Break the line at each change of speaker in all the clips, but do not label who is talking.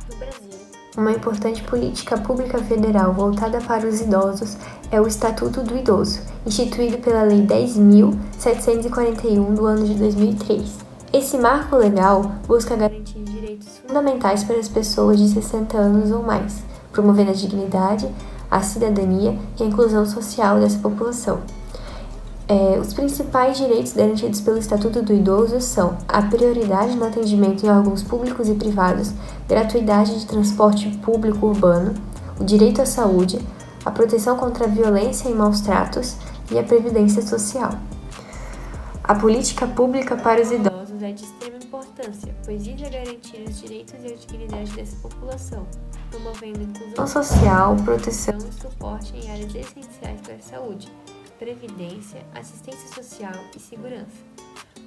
No Brasil, uma importante política pública federal voltada para os idosos é o Estatuto do Idoso, instituído pela Lei 10.741 do ano de 2003. Esse marco legal busca garantir direitos fundamentais para as pessoas de 60 anos ou mais, promovendo a dignidade, a cidadania e a inclusão social dessa população. Os principais direitos garantidos pelo Estatuto do Idoso são a prioridade no atendimento em órgãos públicos e privados, gratuidade de transporte público urbano, o direito à saúde, a proteção contra a violência e maus tratos e a previdência social. A política pública para os idosos é de extrema importância, pois visa garantir os direitos e a dignidade dessa população, promovendo inclusão social, proteção e suporte em áreas essenciais para a saúde, previdência, assistência social e segurança.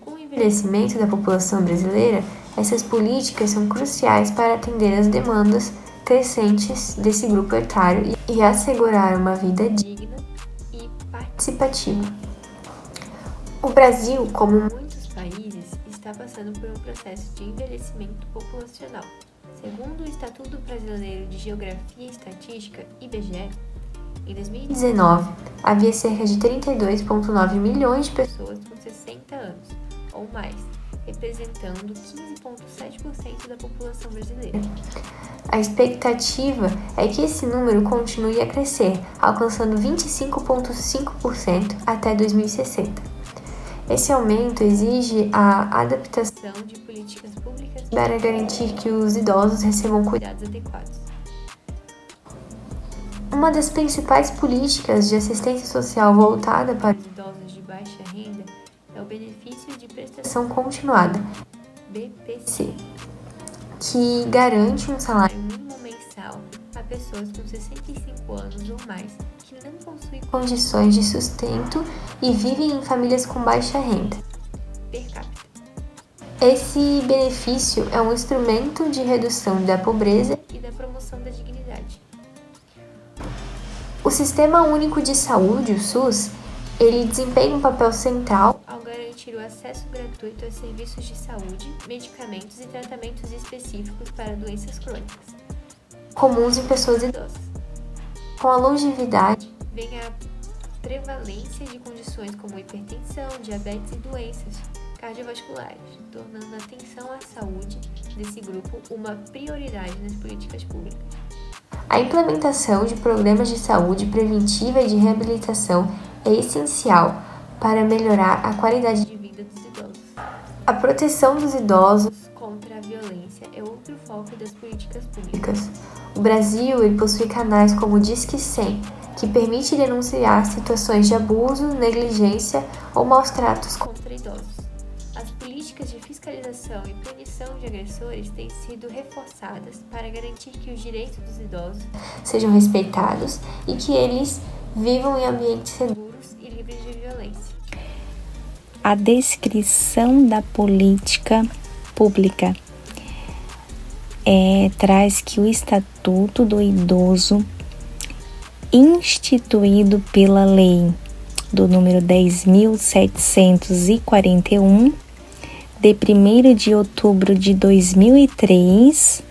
Com o envelhecimento da população brasileira, essas políticas são cruciais para atender às demandas crescentes desse grupo etário e assegurar uma vida digna e participativa. O Brasil, como muitos países, está passando por um processo de envelhecimento populacional. Segundo o Instituto Brasileiro de Geografia e Estatística, IBGE, em 2019, havia cerca de 32,9 milhões de pessoas com 60 anos ou mais, representando 15,7% da população brasileira. A expectativa é que esse número continue a crescer, alcançando 25,5% até 2060. Esse aumento exige a adaptação de políticas públicas para garantir que os idosos recebam cuidados adequados. Uma das principais políticas de assistência social voltada para os idosos de baixa renda é o Benefício de Prestação Continuada, BPC, que garante um salário mínimo mensal a pessoas com 65 anos ou mais que não possuem condições de sustento e vivem em famílias com baixa renda per capita. Esse benefício é um instrumento de redução da pobreza e da promoção da dignidade. O Sistema Único de Saúde, o SUS, ele desempenha um papel central ao garantir o acesso gratuito a serviços de saúde, medicamentos e tratamentos específicos para doenças crônicas, comuns em pessoas idosas. Com a longevidade, vem a prevalência de condições como hipertensão, diabetes e doenças cardiovasculares, tornando a atenção à saúde desse grupo uma prioridade nas políticas públicas. A implementação de programas de saúde preventiva e de reabilitação é essencial para melhorar a qualidade de vida dos idosos. A proteção dos idosos contra a violência é outro foco das políticas públicas. O Brasil possui canais como o Disque 100, que permite denunciar situações de abuso, negligência ou maus tratos contra idosos. As políticas de fiscalização e punição de agressores têm sido reforçadas para garantir que os direitos dos idosos sejam respeitados e que eles vivam em ambientes seguros e livres de violência.
A descrição da política pública traz que o Estatuto do Idoso, instituído pela Lei do número 10.741, de 1º de outubro de 2003,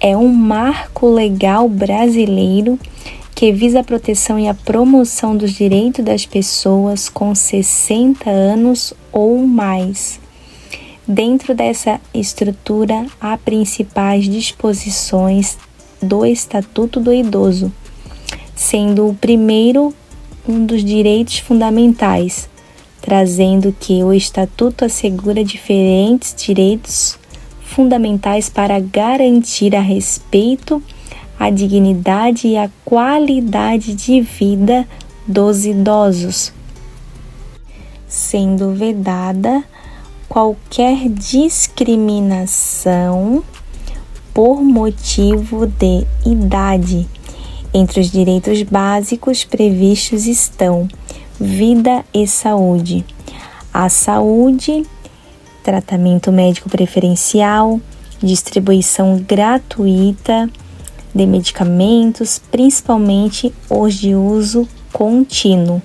é um marco legal brasileiro que visa a proteção e a promoção dos direitos das pessoas com 60 anos ou mais. Dentro dessa estrutura, há principais disposições do Estatuto do Idoso, sendo o primeiro um dos direitos fundamentais, trazendo que o Estatuto assegura diferentes direitos fundamentais para garantir a respeito, a dignidade e a qualidade de vida dos idosos, sendo vedada qualquer discriminação por motivo de idade. Entre os direitos básicos previstos estão vida e saúde. A saúde, tratamento médico preferencial, distribuição gratuita de medicamentos, principalmente os de uso contínuo.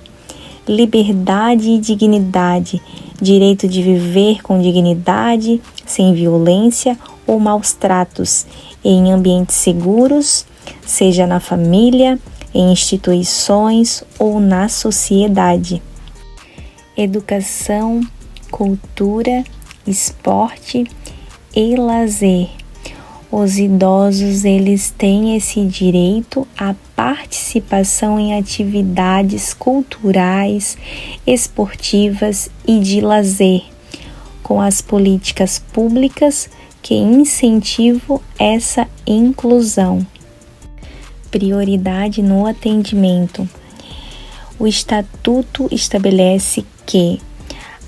Liberdade e dignidade, direito de viver com dignidade, sem violência ou maus tratos em ambientes seguros, seja na família, em instituições ou na sociedade. Educação, cultura, esporte e lazer. Os idosos, eles têm esse direito à participação em atividades culturais, esportivas e de lazer, com as políticas públicas que incentivam essa inclusão. Prioridade no atendimento. O Estatuto estabelece que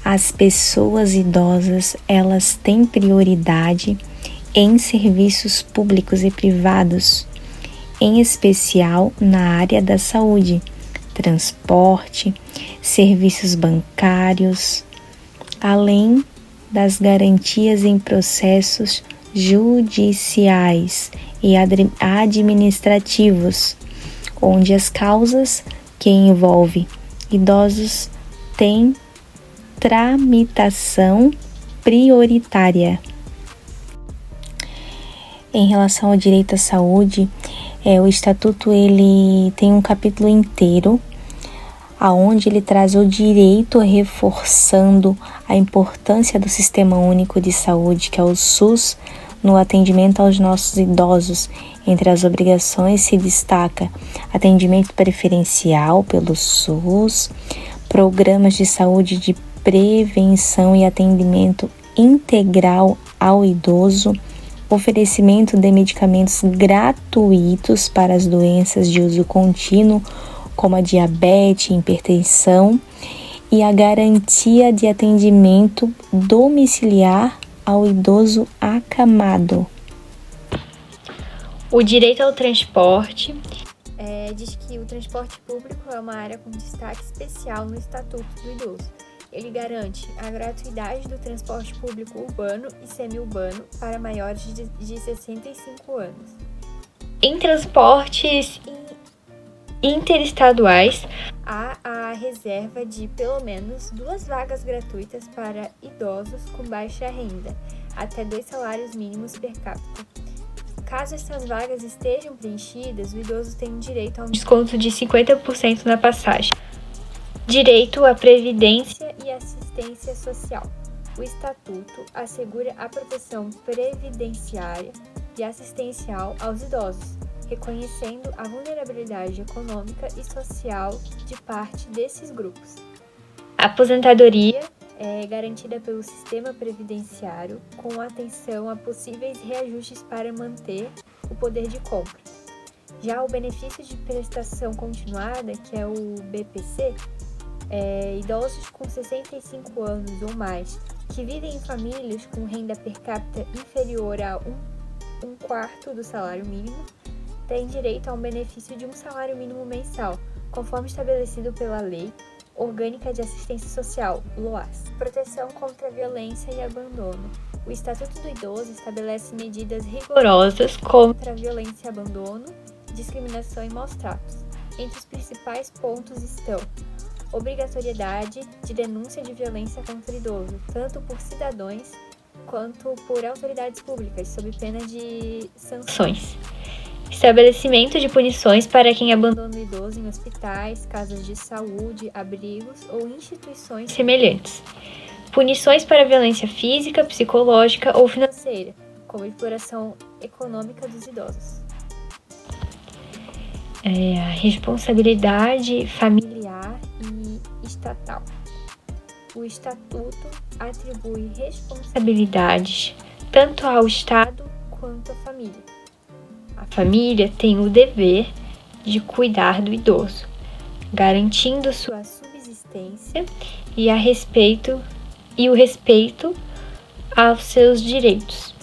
as pessoas idosas, elas têm prioridade em serviços públicos e privados, em especial na área da saúde, transporte, serviços bancários, além das garantias em processos judiciais e administrativos, onde as causas que envolvem idosos têm tramitação prioritária. Em relação ao direito à saúde, o Estatuto ele tem um capítulo inteiro, aonde ele traz o direito, reforçando a importância do Sistema Único de Saúde, que é o SUS, no atendimento aos nossos idosos. Entre as obrigações se destaca atendimento preferencial pelo SUS, programas de saúde de prevenção e atendimento integral ao idoso, oferecimento de medicamentos gratuitos para as doenças de uso contínuo, como a diabetes e hipertensão, e a garantia de atendimento domiciliar ao idoso acamado.
O direito ao transporte diz que o transporte público é uma área com destaque especial no Estatuto do Idoso. Ele garante a gratuidade do transporte público urbano e semi-urbano para maiores de 65 anos. Em transportes interestaduais, há a reserva de pelo menos 2 vagas gratuitas para idosos com baixa renda, até 2 salários mínimos per capita. Caso essas vagas estejam preenchidas, o idoso tem direito a um desconto de 50% na passagem. Direito à previdência e assistência social. O Estatuto assegura a proteção previdenciária e assistencial aos idosos, reconhecendo a vulnerabilidade econômica e social de parte desses grupos. A aposentadoria é garantida pelo sistema previdenciário, com atenção a possíveis reajustes para manter o poder de compra. Já o benefício de prestação continuada, que é o BPC, idosos com 65 anos ou mais que vivem em famílias com renda per capita inferior a um quarto do salário mínimo têm direito a um benefício de um salário mínimo mensal, conforme estabelecido pela Lei Orgânica de Assistência Social, LOAS. Proteção contra a violência e abandono. O Estatuto do Idoso estabelece medidas rigorosas contra a violência e abandono, discriminação e maus tratos. Entre os principais pontos estão obrigatoriedade de denúncia de violência contra o idoso, tanto por cidadãos quanto por autoridades públicas, sob pena de sanções. Estabelecimento de punições para quem abandona o idoso em hospitais, casas de saúde, abrigos ou instituições semelhantes. Punições para violência física, psicológica ou financeira, como exploração econômica dos idosos. A responsabilidade familiar e estatal. O Estatuto atribui responsabilidades tanto ao Estado quanto à família. A família tem o dever de cuidar do idoso, garantindo sua subsistência e o respeito aos seus direitos.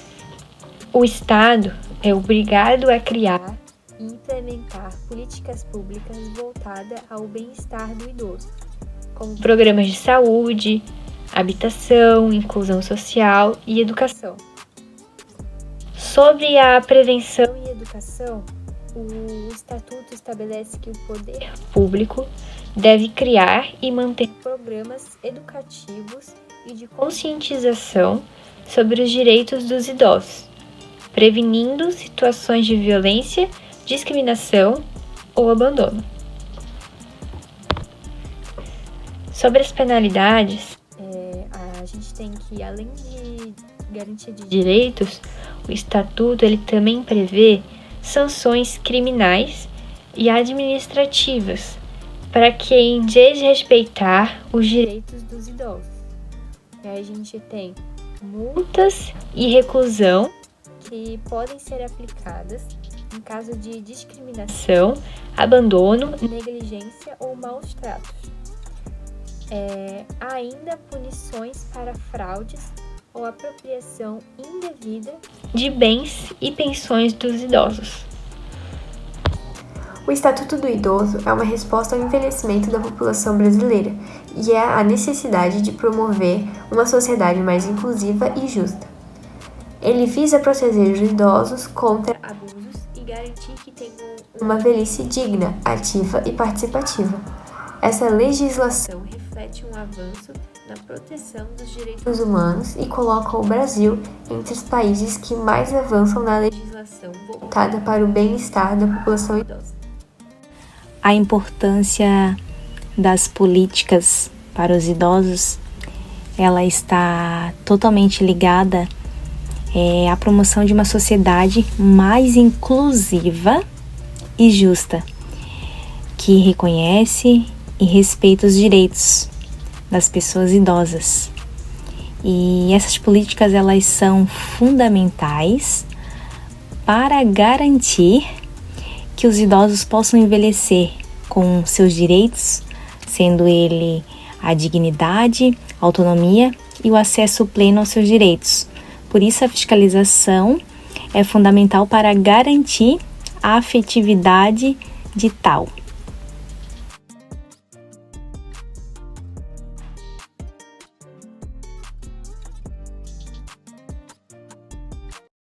O Estado é obrigado a criar e implementar políticas públicas voltadas ao bem-estar do idoso, como programas de saúde, habitação, inclusão social e educação. Sobre a prevenção e educação, o Estatuto estabelece que o poder público deve criar e manter programas educativos e de conscientização sobre os direitos dos idosos, prevenindo situações de violência, discriminação ou abandono. Sobre as penalidades, a gente tem que, além de garantia de direitos, o Estatuto ele também prevê sanções criminais e administrativas para quem desrespeitar os direitos dos idosos. E aí a gente tem multas e reclusão que podem ser aplicadas em caso de discriminação, abandono, negligência ou maus tratos. Há ainda punições para fraudes ou apropriação indevida de bens e pensões dos idosos.
O Estatuto do Idoso é uma resposta ao envelhecimento da população brasileira e é a necessidade de promover uma sociedade mais inclusiva e justa. Ele visa proteger os idosos contra abusos e garantir que tenham uma velhice digna, ativa e participativa. Essa legislação reflete um avanço na proteção dos direitos humanos e coloca o Brasil entre os países que mais avançam na legislação voltada para o bem-estar da população idosa.
A importância das políticas para os idosos, ela está totalmente ligada à promoção de uma sociedade mais inclusiva e justa, que reconhece e respeita os direitos das pessoas idosas. E essas políticas elas são fundamentais para garantir que os idosos possam envelhecer com seus direitos, sendo ele a dignidade, a autonomia e o acesso pleno aos seus direitos. Por isso, a fiscalização é fundamental para garantir a afetividade de tal.